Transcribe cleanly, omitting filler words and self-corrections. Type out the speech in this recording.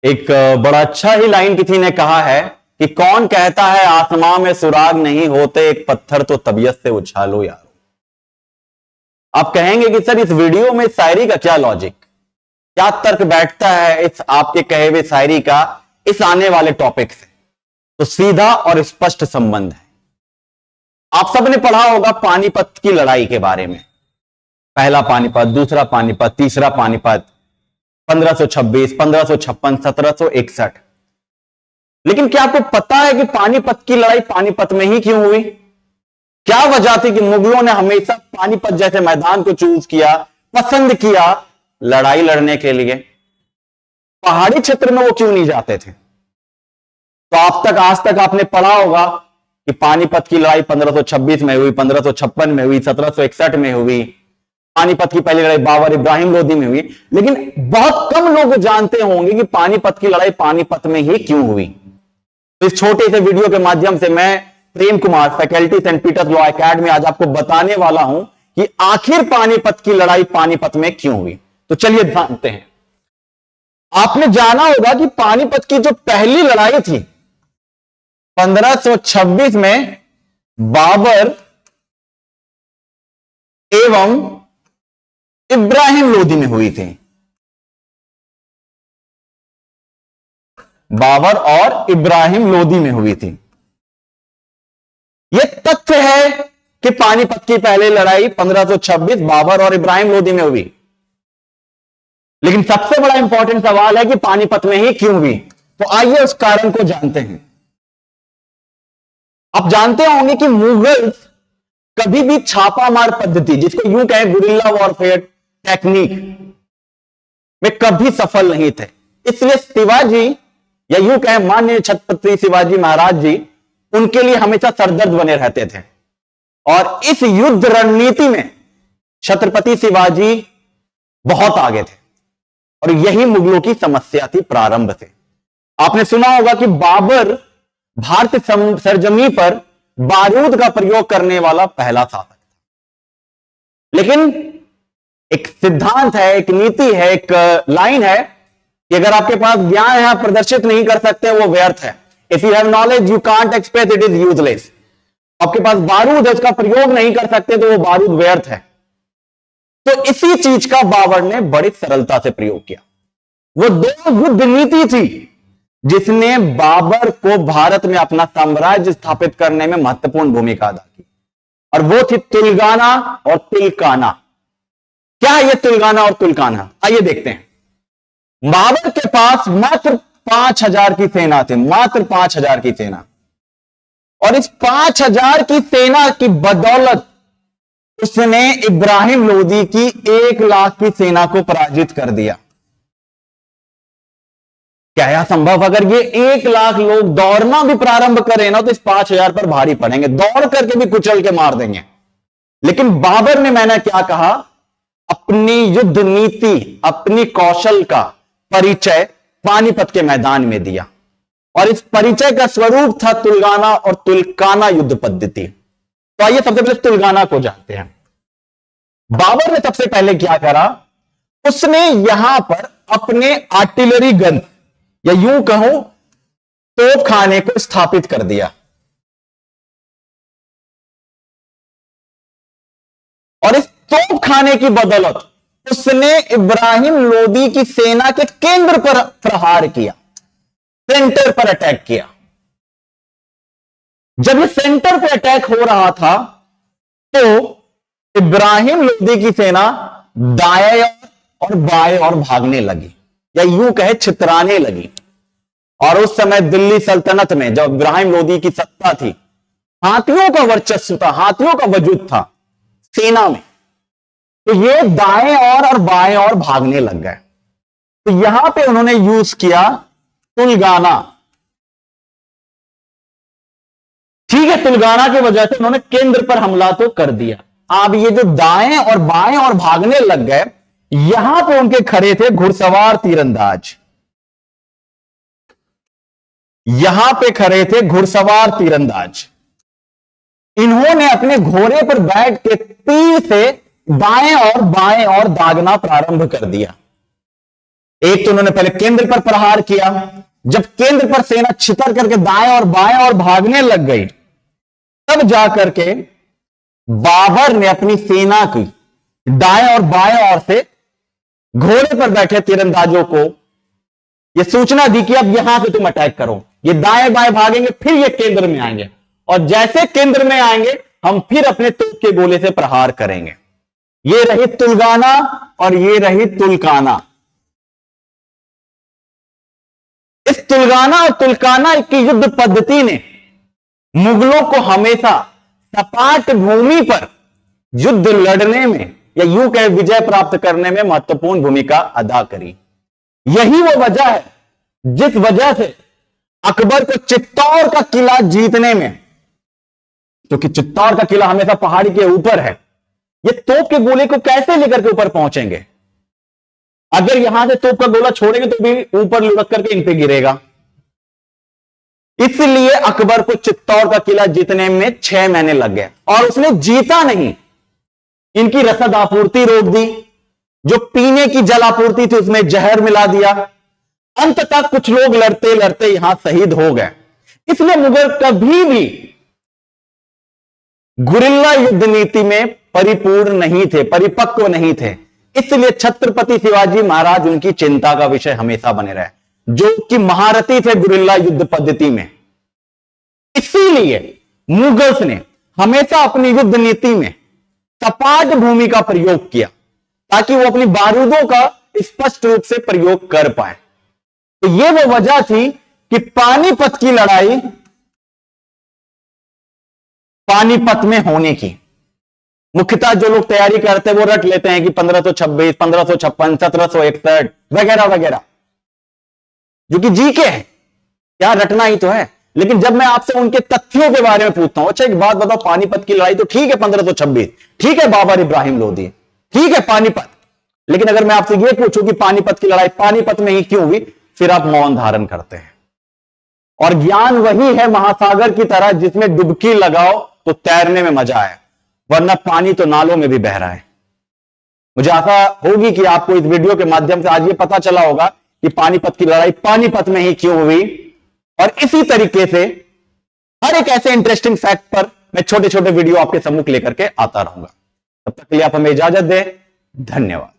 एक बड़ा अच्छा ही लाइन किसी ने कहा है कि कौन कहता है आसमां में सुराग नहीं होते, एक पत्थर तो तबीयत से उछालो यारो। आप कहेंगे कि सर इस वीडियो में शायरी का क्या लॉजिक, क्या तर्क बैठता है इस आपके कहे हुए शायरी का इस आने वाले टॉपिक से। तो सीधा और स्पष्ट संबंध है। आप सबने पढ़ा होगा पानीपत की लड़ाई के बारे में, पहला पानीपत, दूसरा पानीपत, तीसरा पानीपत, 1526, 1556, 1761। लेकिन क्या आपको पता है कि पानीपत की लड़ाई पानीपत में ही क्यों हुई? क्या वजह थी कि मुगलों ने हमेशा पानीपत जैसे मैदान को चूज किया, पसंद किया लड़ाई लड़ने के लिए? पहाड़ी क्षेत्र में वो क्यों नहीं जाते थे? तो आज तक आपने पढ़ा होगा कि पानीपत की लड़ाई 1526 में हुई, 1556 में हुई, 1761 में हुई। पानीपत की पहली लड़ाई बाबर इब्राहिम लोदी में हुई। लेकिन बहुत कम लोग जानते होंगे कि पानीपत की लड़ाई पानीपत में ही क्यों हुई। तो इस छोटे से वीडियो के माध्यम से मैं Prem Kumar, faculty Saint Peter's Law Academy, आज आपको बताने वाला हूं कि आखिर पानीपत की लड़ाई पानीपत में क्यों हुई। तो चलिए जानते हैं। आपने जाना होगा कि पानीपत की जो पहली लड़ाई थी 1526 में बाबर एवं इब्राहिम लोदी में हुई थी। बाबर और इब्राहिम लोदी में हुई थी। यह तथ्य है कि पानीपत की पहली लड़ाई 1526 बाबर और इब्राहिम लोदी में हुई। लेकिन सबसे बड़ा इंपॉर्टेंट सवाल है कि पानीपत में ही क्यों हुई। तो आइए उस कारण को जानते हैं। आप जानते होंगे कि मुगल्स कभी भी छापामार पद्धति, जिसको यूं कहें गुरिल्ला वॉरफेयर टेक्निक, में कभी सफल नहीं थे। इसलिए शिवाजी, या यूं कहें माननीय छत्रपति शिवाजी महाराज जी, उनके लिए हमेशा सरदर्द बने रहते थे। और इस युद्ध रणनीति में छत्रपति शिवाजी बहुत आगे थे और यही मुगलों की समस्या थी प्रारंभ से। आपने सुना होगा कि बाबर भारत सरजमी पर बारूद का प्रयोग करने वाला पहला शासक था। लेकिन एक सिद्धांत है, एक नीति है, एक लाइन है कि अगर आपके पास ज्ञान है, आप प्रदर्शित नहीं कर सकते, वो व्यर्थ है। If you have knowledge you can't express, it is useless. आपके पास बारूद है, उसका प्रयोग नहीं कर सकते तो वो बारूद व्यर्थ है। तो इसी चीज का बाबर ने बड़ी सरलता से प्रयोग किया। वो दो युद्ध नीति थी जिसने बाबर को भारत में अपना साम्राज्य स्थापित करने में महत्वपूर्ण भूमिका अदा की, और वो थी तुलगाना और तुलकाना। क्या है ये तुलगाना और तुलकाना? आइए देखते हैं। बाबर के पास मात्र 5000 की सेना थी, मात्र 5000 की सेना। और इस 5000 की सेना की बदौलत उसने इब्राहिम लोदी की 1 लाख की सेना को पराजित कर दिया। क्या यह संभव? अगर ये 1 लाख लोग दौड़ना भी प्रारंभ करें ना तो इस 5000 पर भारी पड़ेंगे, दौड़ करके भी कुचल के मार देंगे। लेकिन बाबर ने, मैंने क्या कहा, अपनी युद्ध नीति, अपनी कौशल का परिचय पानीपत के मैदान में दिया। और इस परिचय का स्वरूप था तुलगाना और तुलकाना युद्ध पद्धति। तो आइए सबसे पहले तुलगाना को जानते हैं। बाबर ने सबसे पहले क्या करा, उसने यहां पर अपने आर्टिलरी गन, या यूं कहूं तोपखाने को स्थापित कर दिया। और इस तोपखाने की बदौलत उसने इब्राहिम लोदी की सेना के केंद्र पर प्रहार किया, सेंटर पर अटैक किया। जब ये सेंटर पर अटैक हो रहा था तो इब्राहिम लोदी की सेना दाएं और बाएं और भागने लगी, या यूं कहे छितराने लगी। और उस समय दिल्ली सल्तनत में जब इब्राहिम लोदी की सत्ता थी, हाथियों का वर्चस्व था, हाथियों का वजूद था सेना में। तो ये दाएं और बाएं और भागने लग गए। तो यहां पे उन्होंने यूज किया तुलगाना। ठीक है, तुलगाना की वजह से उन्होंने केंद्र पर हमला तो कर दिया। अब ये जो दाएं और बाएं और भागने लग गए, यहां पे उनके खड़े थे घुड़सवार तीरंदाज। यहां पे खड़े थे घुड़सवार तीरंदाज। इन्होंने अपने घोड़े पर बैठ के तीर से दाएं और बाएं और दागना प्रारंभ कर दिया। एक तो उन्होंने पहले केंद्र पर प्रहार किया, जब केंद्र पर सेना छितर करके दाएं और बाएं और भागने लग गई, तब जाकर के बाबर ने अपनी सेना की दाएं और बाएं ओर से घोड़े पर बैठे तीरंदाजों को यह सूचना दी कि अब यहां से तुम अटैक करो। ये दाएं बाएं भागेंगे, फिर ये केंद्र में आएंगे, और जैसे केंद्र में आएंगे हम फिर अपने तोप के गोले से प्रहार करेंगे। ये रही तुलगाना और ये रही तुलकाना। इस तुलगाना और तुलकाना की युद्ध पद्धति ने मुगलों को हमेशा सपाट भूमि पर युद्ध लड़ने में या यूं कहे विजय प्राप्त करने में महत्वपूर्ण भूमिका अदा करी। यही वो वजह है जिस वजह से अकबर को चित्तौड़ का किला जीतने में, क्योंकि चित्तौड़ का किला हमेशा पहाड़ी के ऊपर है, ये तोप के गोले को कैसे लेकर के ऊपर पहुंचेंगे? अगर यहां से तोप का गोला छोड़ेंगे तो भी ऊपर लुढ़क करके इन पे गिरेगा। इसलिए अकबर को चित्तौड़ का किला जीतने में 6 महीने लग गए, और उसने जीता नहीं, इनकी रसद आपूर्ति रोक दी, जो पीने की जल आपूर्ति थी उसमें जहर मिला दिया। अंततः कुछ लोग लड़ते लड़ते यहां शहीद हो गए। इसलिए मुगल कभी भी गुरिल्ला युद्ध नीति में परिपूर्ण नहीं थे, परिपक्व नहीं थे। इसलिए छत्रपति शिवाजी महाराज उनकी चिंता का विषय हमेशा बने रहे, जो कि महारथी थे गुरिल्ला युद्ध पद्धति में। इसीलिए मुगल्स ने हमेशा अपनी युद्ध नीति में सपाट भूमि का प्रयोग किया, ताकि वो अपनी बारूदों का स्पष्ट रूप से प्रयोग कर पाए। तो यह वो वजह थी कि पानीपत की लड़ाई पानीपत में होने की। मुख्यतः जो लोग तैयारी करते हैं वो रट लेते हैं कि 1526, 1556, 1761 वगैरह वगैरह, जो कि जीके है, क्या रटना ही तो है। लेकिन जब मैं आपसे उनके तथ्यों के बारे में पूछता हूं, अच्छा एक बात बताओ, पानीपत की लड़ाई तो ठीक है 1526, ठीक है बाबर इब्राहिम लोधी, ठीक है पानीपत, लेकिन अगर मैं आपसे यह पूछूं कि पानीपत की लड़ाई पानीपत में ही क्यों हुई, फिर आप मौन धारण करते हैं। और ज्ञान वही है महासागर की तरह, जिसमें डुबकी लगाओ तो तैरने में मजा आए, वरना पानी तो नालों में भी बह रहा है। मुझे आशा होगी कि आपको इस वीडियो के माध्यम से आज ये पता चला होगा कि पानीपत की लड़ाई पानीपत में ही क्यों हुई। और इसी तरीके से हर एक ऐसे इंटरेस्टिंग फैक्ट पर मैं छोटे छोटे वीडियो आपके सम्मुख लेकर के आता रहूंगा। तब तक के लिए आप हमें इजाजत दें। धन्यवाद।